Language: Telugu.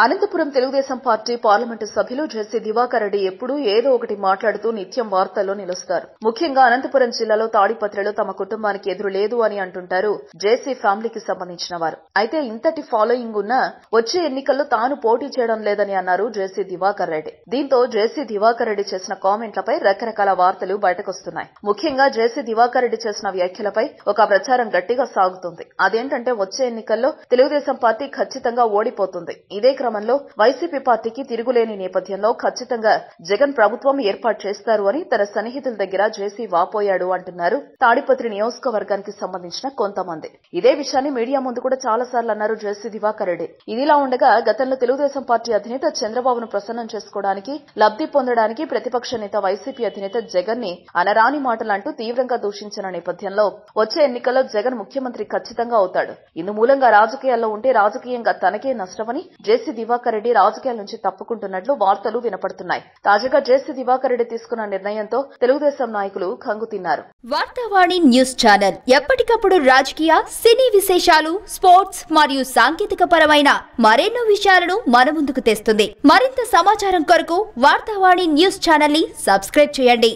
అనంతపురం తెలుగుదేశం పార్టీ పార్లమెంటు సభ్యులు జెసి దివాకర్ రెడ్డి ఎప్పుడూ ఏదో ఒకటి మాట్లాడుతూ నిత్యం వార్తల్లో నిలుస్తారు. ముఖ్యంగా అనంతపురం జిల్లాలో తాడిపత్రిలో తమ కుటుంబానికి ఎదురు లేదు అని అంటుంటారు జెసి ఫ్యామిలీకి సంబంధించిన వారు. అయితే ఇంతటి ఫాలోయింగ్ ఉన్నా వచ్చే ఎన్నికల్లో తాను పోటీ చేయడం లేదని అన్నారు జెసి దివాకర్ రెడ్డి. దీంతో జెసి దివాకర్ రెడ్డి చేసిన కామెంట్లపై రకరకాల వార్తలు బయటకొస్తున్నాయి. ముఖ్యంగా జెసి దివాకర్ రెడ్డి చేసిన వ్యాఖ్యలపై ఒక ప్రచారం గట్టిగా సాగుతుంది. అదేంటంటే వచ్చే ఎన్నికల్లో తెలుగుదేశం పార్టీ ఖచ్చితంగా ఓడిపోతుంది. ఇదే క్రమంలో వైసీపీ పార్టీకి తిరుగులేని నేపథ్యంలో ఖచ్చితంగా జగన్ ప్రభుత్వం ఏర్పాటు చేస్తారు అని తన సన్నిహితుల దగ్గర జెసి వాపోయాడు అంటున్నారు తాడిపత్రి నియోజకవర్గానికి సంబంధించిన కొంతమంది. ఇదే విషయాన్ని మీడియా ముందు కూడా చాలా సార్లు అన్నారు జెసి దివాకర్ రెడ్డి. ఇదిలా ఉండగా గతంలో తెలుగుదేశం పార్టీ అధినేత చంద్రబాబును ప్రసన్నం చేసుకోవడానికి లబ్ధి పొందడానికి ప్రతిపక్ష నేత వైసీపీ అధినేత జగన్ ని అనరాని మాటలంటూ తీవ్రంగా దూషించిన నేపథ్యంలో వచ్చే ఎన్నికల్లో జగన్ ముఖ్యమంత్రి ఖచ్చితంగా అవుతాడు. ఇందుమూలంగా రాజకీయాల్లో ఉంటే రాజకీయంగా తనకే నష్టమని జెసి దివాకర్ రెడ్డి రాజకీయాల నుంచి తప్పుకుంటున్నట్లు వార్తలు వినపడుతున్నాయి. తాజాగా జెసి దివాకర్ రెడ్డి తీసుకున్న నిర్ణయంతో తెలుగుదేశం నాయకులు కంగుతిన్నారు. వార్తావాణి న్యూస్ ఛానల్ ఎప్పటికప్పుడు రాజకీయ, సినీ విశేషాలు, స్పోర్ట్స్ మరియు సాంకేతిక పరమైన మరెన్నో విషయాలను మన ముందుకు తెస్తుంది. మరింత సమాచారం కొరకు వార్తావాణి న్యూస్ ఛానల్ ని సబ్స్క్రైబ్ చేయండి.